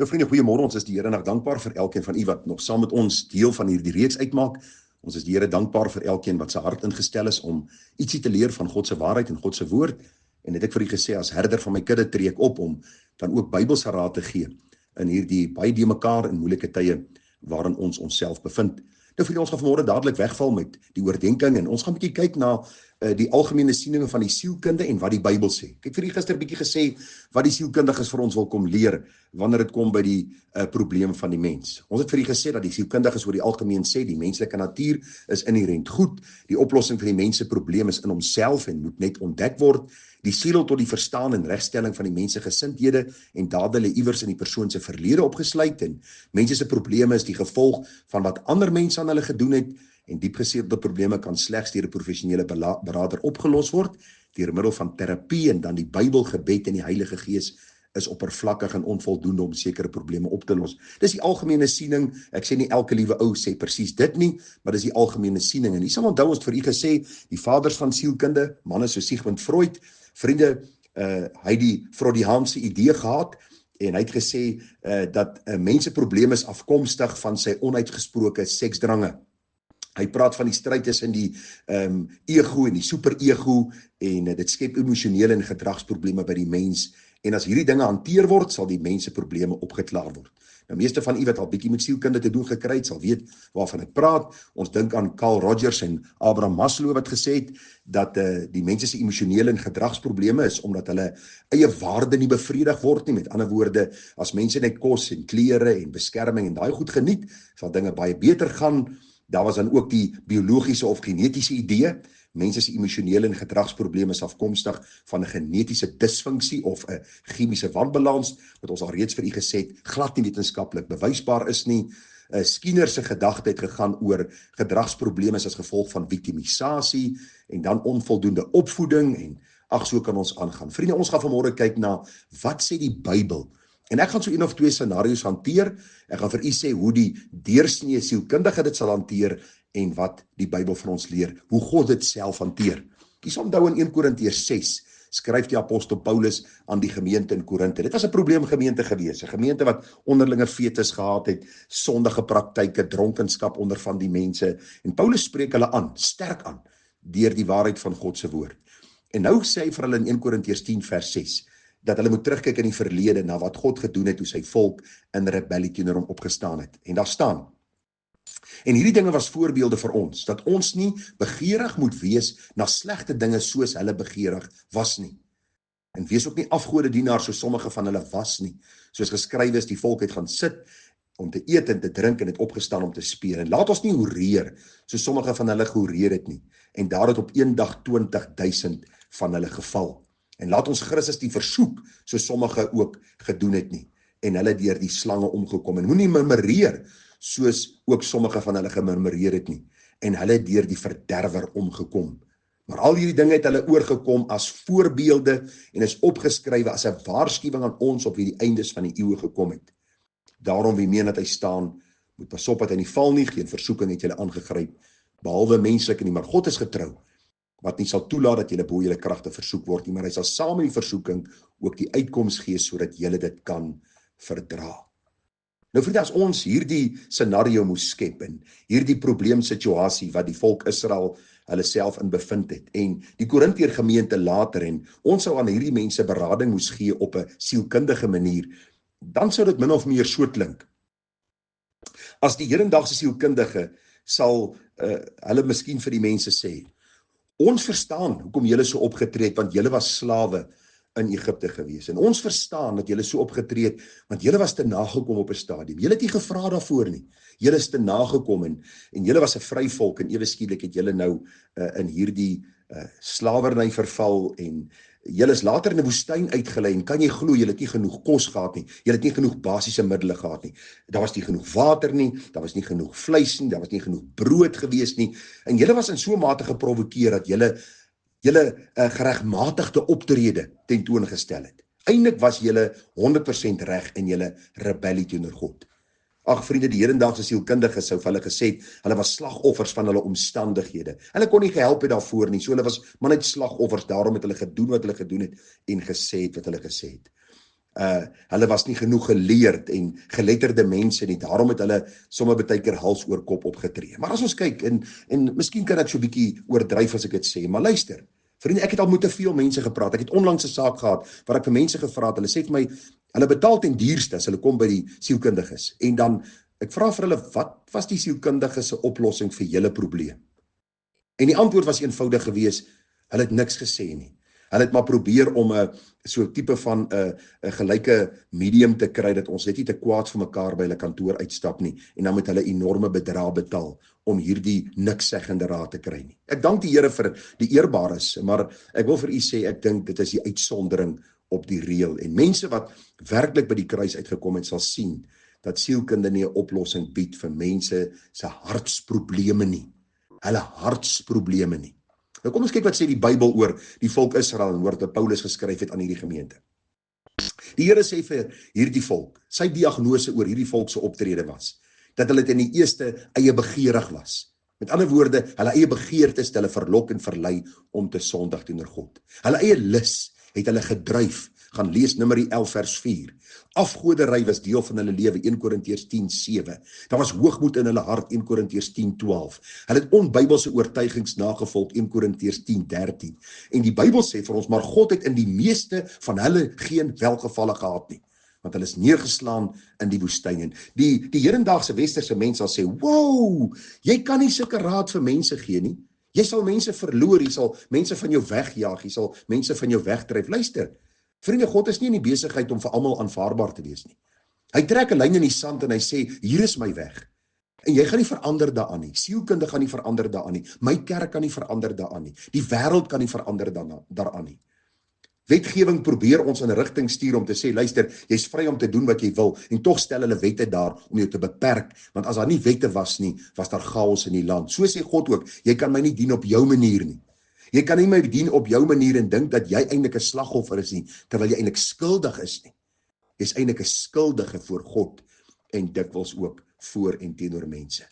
Nou vriende, goeiemôre. Ons is die Here nog dankbaar vir elkeen van u wat nog saam met ons deel van hierdie reeks uitmaak. Ons is die Here dankbaar vir elkeen wat sy hart ingestel is om ietsie te leer van God se waarheid en God se woord. En het ek vir u gesê, as herder van my kudde tree ek op om dan ook Bybelse raad te gee in hierdie baie die mekaar in moeilike tye waarin ons onsself bevind. Nou vriende, ons gaan vanmôre dadelik wegval met die oordeenking en ons gaan 'n bietjie kyk na die algemene sieninge van die sielkunde en wat die Bybel sê. Ek het vir u gister 'n bietjie gesê wat die sielkundiges vir ons wil kom leer wanneer dit kom by die probleem van die mens. Ons het vir u gesê dat die sielkundiges oor die algemeen sê die menslike natuur is inherënt goed, die oplossing vir die mens se probleem is in homself en moet net ontdek word. Die sleutel tot die verstaan en regstelling van die mens se gesindhede en dade lê iewers in die persoon se verlede opgesluit en mense se probleme is die gevolg van wat ander mense aan hulle gedoen het en diepgeseerde probleme kan slegs deur 'n professionele beraader opgelos word deur middel van terapie en dan die Bybel, gebed en die Heilige Gees is oppervlakkig en onvoldoende om sekere probleme op te los. Dis die algemene siening. Ek sê nie elke liewe ou sê presies dit nie, maar dis die algemene siening. En hier sal onthou ons vir u gesê, die vaders van sielkunde, manne soos Sigmund Freud, vriende, hy het die Freudiaanse idee gehad en hy het gesê dat 'n mens se probleem is afkomstig van sy onuitgesproke seksdrange. Hy praat van die stryd tussen die ego en die superego en dit skep emosionele en gedragsprobleme by die mens. En as hierdie dinge hanteer word, sal die mens se probleme opgeklaar word. Nou meeste van u wat al bietjie met sielkunde te doen gekry het, sal weet waarvan ek praat. Ons dink aan Carl Rogers en Abraham Maslow wat gesê het dat die mense se emosionele en gedragsprobleme is omdat hulle eie waarde nie bevredig word nie. Met ander woorde, as mense net kos en klere en beskerming en daai goed geniet, sal dinge baie beter gaan. Daar was dan ook die biologiese of genetiese idee. Mense se emosionele en gedragsprobleme is afkomstig van 'n genetiese disfunksie of 'n chemiese wanbalans, wat ons al reeds vir u gesê het, glad nie wetenskaplik bewysbaar is nie. Skinner se gedagte het gegaan oor gedragsprobleme as gevolg van viktimisasie en dan onvoldoende opvoeding en so kan ons aangaan. Vriende, ons gaan vanmôre kyk na wat sê die Bybel. En ek gaan so een of twee scenario's hanteer. Ek gaan vir u sê hoe die deursnee sielkundige dit sal hanteer en wat die Bybel vir ons leer, hoe God dit self hanteer. Kies onthou in 1 Korintiërs 6, skryf die apostel Paulus aan die gemeente in Korinthe. Dit was 'n probleemgemeente gewees, 'n gemeente wat onderlinge fetes gehad het, sondige praktyke, dronkenskap onder van die mense. En Paulus spreek hulle aan, sterk aan, deur die waarheid van God se woord. En nou sê hy vir hulle in 1 Korintiërs 10 vers 6, dat hulle moet terugkyk in die verlede na wat God gedoen het, hoe sy volk in rebellie teenoor hom opgestaan het. En daar staan, en hierdie dinge was voorbeelde vir ons, dat ons nie begeerig moet wees na slegte dinge soos hulle begeerig was nie. En wees ook nie afgodedienaars soos sommige van hulle was nie. Soos geskrywe is, die volk het gaan sit om te eet en te drink en het opgestaan om te speel. En laat ons nie hoereer soos sommige van hulle gehoereer het nie. En daar het op een dag 20.000 van hulle geval. En laat ons Christus nie versoek soos sommige ook gedoen het nie. En hulle deur die slange omgekom. En moenie murmureer soos ook sommige van hulle gemurmureer het nie, en hulle deur die verderwer omgekom. Maar al hierdie dinge het hulle oorgekom as voorbeelde en is opgeskrywe as 'n waarskuwing aan ons op wie die eindes van die eeue gekom het. Daarom wie meen dat hy staan, moet pas op dat hy nie val nie, geen versoeking het julle aangegryp, behalwe menslike nie, maar God is getrou, wat nie sal toelaat dat julle bo julle kragte versoek word nie, maar hy sal saam met die versoeking ook die uitkoms gee sodat julle dit kan verdra. Nou vriende, as ons hierdie scenario moes skep en hierdie probleemsituasie wat die volk Israel hulle self in bevind het en die Korintiër gemeente later en ons sou aan hierdie mense berading moes gee op 'n sielkundige manier, dan sou dit min of meer so klink. As die hedendaagse sielkundige sal hulle miskien vir die mense sê, ons verstaan hoekom julle so opgetree het, want julle was slawe in Egipte gewees. En ons verstaan dat julle so opgetree het, want julle was te nagekom op 'n stadium. Julle het nie gevra daarvoor nie. Julle is te nagekom en julle was 'n vry volk en ewe skielik het julle nou in hierdie slawerny verval en julle is later in 'n woestyn uitgelei en kan jy glo julle het nie genoeg kos gehad nie. Julle het nie genoeg basiese middele gehad nie. Daar was nie genoeg water nie, daar was nie genoeg vleis nie, daar was nie genoeg brood gewees nie. En julle was in so 'n mate geprovokeer dat julle geregmatigde optrede tentoongestel het. Eindelik was julle 100% reg in julle rebellie teenoor God. Ag vriende, die hedendaagse sielkundiges sou vir hulle gesê het, hulle was slagoffers van hulle omstandighede. Hulle kon nie gehelp het daarvoor nie, so hulle was maar net slagoffers, daarom het hulle gedoen wat hulle gedoen het en gesê het wat hulle gesê het. Hulle was nie genoeg geleerd en geletterde mense nie, daarom het hulle sommer baie keer hals oor kop opgetree. Maar as ons kyk, en miskien kan ek so 'n bietjie oordryf as ek dit sê, maar luister, vriende, ek het al met te veel mense gepraat. Ek het onlangs 'n saak gehad waar ek vir mense gevra het, hulle sê vir my, hulle betaal ten duurste as hulle kom by die sielkundiges. En dan, ek vra vir hulle, wat was die sielkundige se oplossing vir julle probleem? En die antwoord was eenvoudig geweest, hulle het niks gesê nie. Hulle het maar probeer om 'n so tipe van 'n gelyke medium te kry, dat ons net nie te kwaad vir mekaar by hulle kantoor uitstap nie, en dan moet hulle enorme bedrae betaal om hierdie niksseggende raad te kry nie. Ek dank die Here vir die eerbares, maar ek wil vir u sê, ek dink dit is die uitsondering op die reël. En mense wat werklik by die kruis uitgekom het, sal sien dat sielkunde nie 'n oplossing bied vir mense se hartsprobleme nie. Hulle hartsprobleme nie. Nou kom ons kyk wat sê die Bybel oor die volk Israel, en hoor wat Paulus geskryf het aan hierdie gemeente. Die Here sê vir hierdie volk, sy diagnose oor hierdie volk se optrede was, dat hulle ten eerste eie begeerig was. Met ander woorde, hulle eie begeertes het hulle verlok en verlei om te sondig teenoor God. Hulle eie lus het hulle gedryf. Gaan lees Numeri 11 vers 4. Afgoderry was deel van hulle lewe, 1 Korintiërs 10:7. Daar was hoogmoed in hulle hart, 1 Korintiërs 10:12. Hulle het onbybelse oortuigings nagevolg, 1 Korintiërs 10:13. En die Bybel sê vir ons, maar God het in die meeste van hulle geen welgevalle gehad nie, want hulle is neergeslaan in die woestyn. En die hedendaagse westerse mens sal sê, wow, jy kan nie sulke raad vir mense gee nie. Jy sal mense verloor, jy sal mense van jou wegjaag, jy sal mense van jou wegdryf. Luister, vriende, God is nie in die besigheid om vir almal aanvaarbaar te wees nie. Hy trek 'n lyn in die sand en hy sê, hier is my weg. En jy gaan nie verander daaraan nie. Sielkunde gaan nie verander daaraan nie. My kerk kan nie verander daaraan nie. Die wêreld kan nie verander daaraan nie. Wetgewing probeer ons in 'n rigting stuur om te sê, luister, jy's vry om te doen wat jy wil, en tog stel hulle wette daar om jou te beperk, want as daar nie wette was nie, was daar chaos in die land. So sê God ook, jy kan my nie dien op jou manier nie. Jy kan nie my dien op jou manier en dink dat jy eintlik 'n slagoffer is nie, terwyl jy eintlik skuldig is nie. Jy's eintlik 'n skuldige voor God en dikwels ook voor en teenoor mense.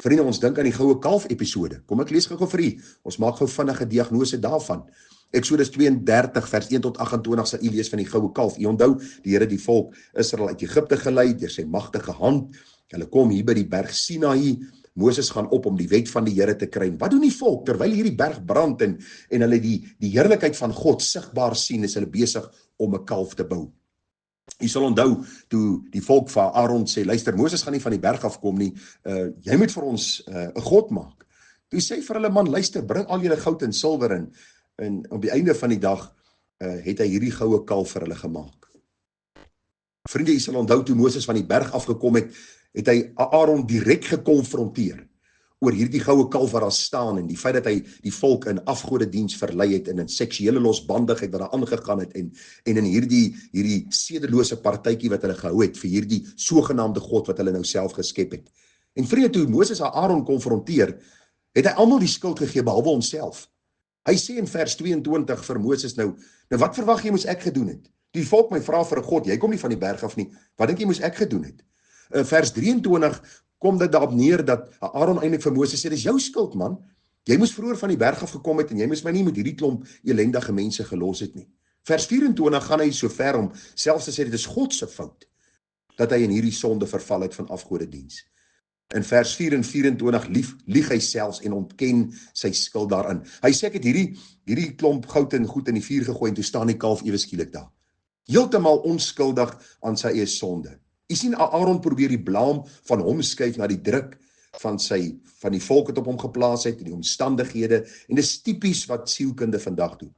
Vriende, ons dink aan die goue kalf episode. Kom ek lees gou vir u. Ons maak gou vinnige diagnose daarvan. Eksodus 32 vers 1 tot 28 sal u lees van die goue kalf. U onthou, die Here die volk Israel uit Egipte gelei deur sy magtige hand. Hulle kom hier by die berg Sinaï. Moses gaan op om die wet van die Here te kry. Wat doen die volk terwyl hierdie berg brand en hulle die heerlikheid van God sigbaar sien, is hulle besig om 'n kalf te bou. U sal onthou toe die volk van Aaron sê, luister, Moses gaan nie van die berg afkom nie. Jy moet vir ons 'n God maak. Toe sê vir hulle, man, luister, bring al julle goud en silwer in. En op die einde van die dag het hy hierdie goue kalf vir hulle gemaak. Vriende, u sal onthou toe Moses van die berg afgekom het hy Aaron direk gekonfronteer oor hierdie goue kalf wat daar staan en die feit dat hy die volk in afgodediens verlei het en in seksuele losbandigheid wat daar aangegaan het en in hierdie sedelose partytjie wat hulle gehou het vir hierdie sogenaamde God wat hulle nou self geskep het. En vriende, toe Moses Aaron konfronteer, het hy almal die skuld gegee behalwe homself. Hy sê in vers 22 vir Moses nou wat verwag jy moes ek gedoen het? Die volk my vra vir 'n God, jy kom nie van die berg af nie. Wat dink jy moes ek gedoen het? Vers 23 kom dit daarop neer dat Aaron eintlik vir Moses sê, dis jou skuld, man. Jy moes vroeër van die berg af gekom het en jy moes my nie met hierdie klomp elendige mense gelos het nie. Vers 24 gaan hy so ver om selfs te sê dit is God se fout dat hy in hierdie sonde verval het van afgodediens. In vers 4 en 24 lieg hy selfs en ontken sy skuld daarin. Hy sê ek het hierdie klomp goud en goed in die vuur gegooi en toe staan die kalf ewe skielik daar. Heeltemal onskuldig aan sy eie sonde. U sien, Aaron probeer die blaam van hom skuif na die druk van die volk wat op hom geplaas het en die omstandighede, en dis tipies wat sielkunde vandag doen.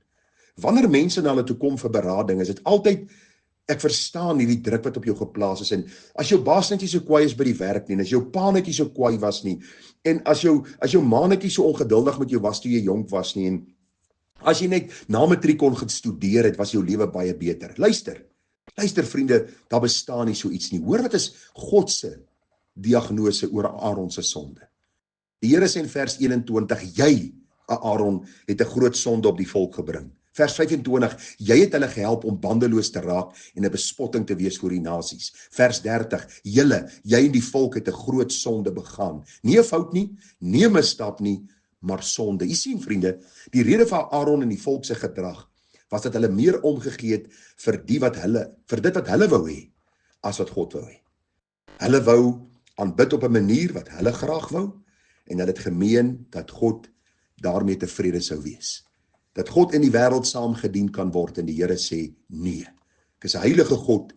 Wanneer mense na hulle toe kom vir berading, is dit altyd, ek verstaan hierdie druk wat op jou geplaas is, en as jou baas net nie so kwaai is by die werk nie, en as jou pa net nie so kwaai was nie, en as jou ma net nie so ongeduldig met jou was toe jy jonk was nie, en as jy net na matriek kon gestudeer het, was jou lewe baie beter. Luister vriende, daar bestaan nie so iets nie. Hoor wat is God se diagnose oor Aaron se sonde. Die Here sê in vers 21, jy, Aaron, het 'n groot sonde op die volk gebring. Vers 25, jy het hulle gehelp om bandeloos te raak en 'n bespotting te wees vir die nasies. Vers 30, jy en die volk het 'n groot sonde begaan. Nie 'n fout nie, nie 'n misstap nie, maar sonde. Jy sien vriende, die rede van Aaron en die volk se gedrag was dat hulle meer omgegee het vir dit wat hulle wou hê, as wat God wou hê. Hulle wou aanbid op 'n manier wat hulle graag wou, en hulle het gemeen dat God daarmee tevrede sou wees. Dat God in die wêreld saam gedien kan word, en die Here sê, nee, ek is 'n heilige God,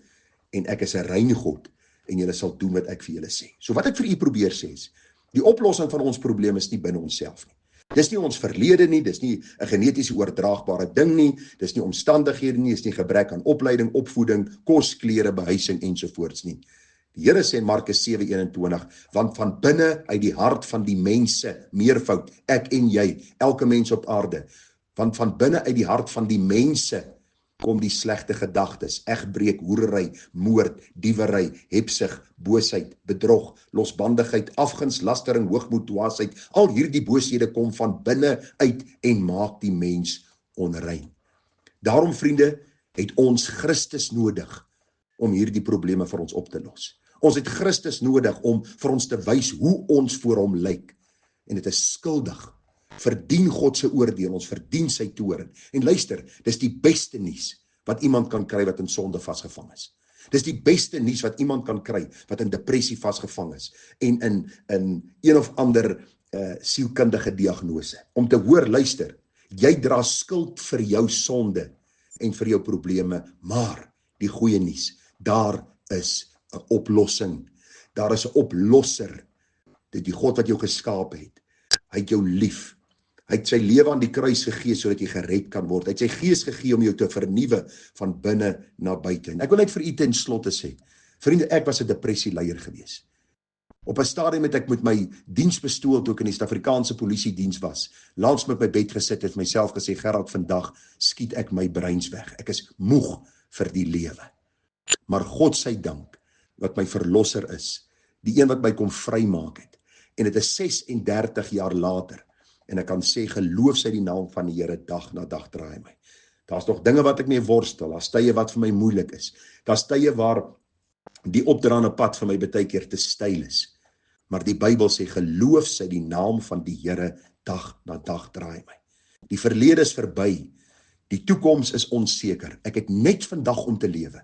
en ek is 'n rein God, en julle sal doen wat ek vir julle sê. So wat ek vir u probeer sê is, die oplossing van ons probleem is nie binne onsself nie. Dis nie ons verlede nie, dis nie 'n genetiese oordraagbare ding nie, dis nie omstandighede nie, dis nie gebrek aan opleiding, opvoeding, kos, klere, behuising ensovoorts nie. Die Here sê in Markus 7:21, want van binne uit die hart van die mense, meervoud, ek en jy, elke mens op aarde, want van binne uit die hart van die mense kom die slegte gedagtes, egbreek, hoerery, moord, diewery, hebsug, boosheid, bedrog, losbandigheid, afguns, lastering, hoogmoed, dwaasheid. Al hierdie booshede kom van binne uit en maak die mens onrein. Daarom, vriende, het ons Christus nodig om hierdie probleme vir ons op te los. Ons het Christus nodig om vir ons te wys hoe ons voor hom lyk. En dit is skuldig. Verdien God se oordeel, ons verdien sy toorn. En luister, dis die beste nuus wat iemand kan kry wat in sonde vasgevang is. Dis die beste nuus wat iemand kan kry wat in depressie vasgevang is en in een of ander sielkundige diagnose. Om te hoor, luister, jy dra skuld vir jou sonde en vir jou probleme, maar die goeie nuus, daar is 'n oplossing. Daar is 'n oplosser. Dit die God wat jou geskaap het. Hy het jou lief. Hy het sy lewe aan die kruis gegee sodat jy gered kan word. Hy het sy gees gegee om jou te vernuwe van binne na buite. En ek wil net vir u ten slotte sê, vriende, ek was 'n depressieleier gewees. Op 'n stadium het ek met my diens bestool toe ek in die Suid-Afrikaanse polisie diens was. Langs met my bed gesit het myself gesê, Gerard, vandag skiet ek my breins weg. Ek is moeg vir die lewe. Maar God sy dank, wat my verlosser is, die een wat my kom vrymaak het. En dit is 36 jaar later, en ek kan sê, geloof sy die naam van die Here, dag na dag draai my. Daar's nog dinge wat ek mee worstel, daar's tye wat vir my moeilik is, daar's tye waar die opdraande pad vir my baie keer te styl is, maar die Bybel sê, geloof sy die naam van die Here, dag na dag draai my. Die verlede is verby, die toekoms is onseker, ek het net vandag om te lewe.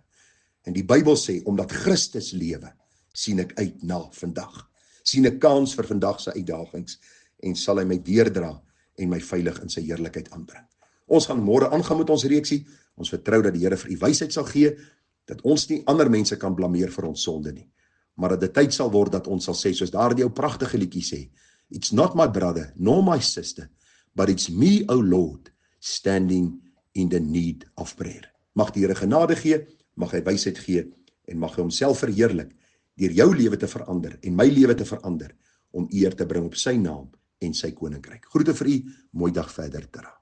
En die Bybel sê, omdat Christus lewe, sien ek uit na vandag. Sien ek kans vir vandag se uitdagings, en sal hy my deurdra, en my veilig in sy heerlikheid aanbring. Ons gaan môre aangaan met ons reeksie, ons vertrou dat die Here vir u wysheid sal gee, dat ons nie ander mense kan blameer vir ons sonde nie, maar dat dit tyd sal word dat ons sal sê, soos daardie ou pragtige liedjie sê, it's not my brother, nor my sister, but it's me, O Lord, standing in the need of prayer. Mag die Here genade gee, mag hy wysheid gee, en mag hy homself verheerlik, deur jou lewe te verander, en my lewe te verander, om eer te bring op sy naam, en sy koninkryk. Groete vir u, mooi dag verder, Tara.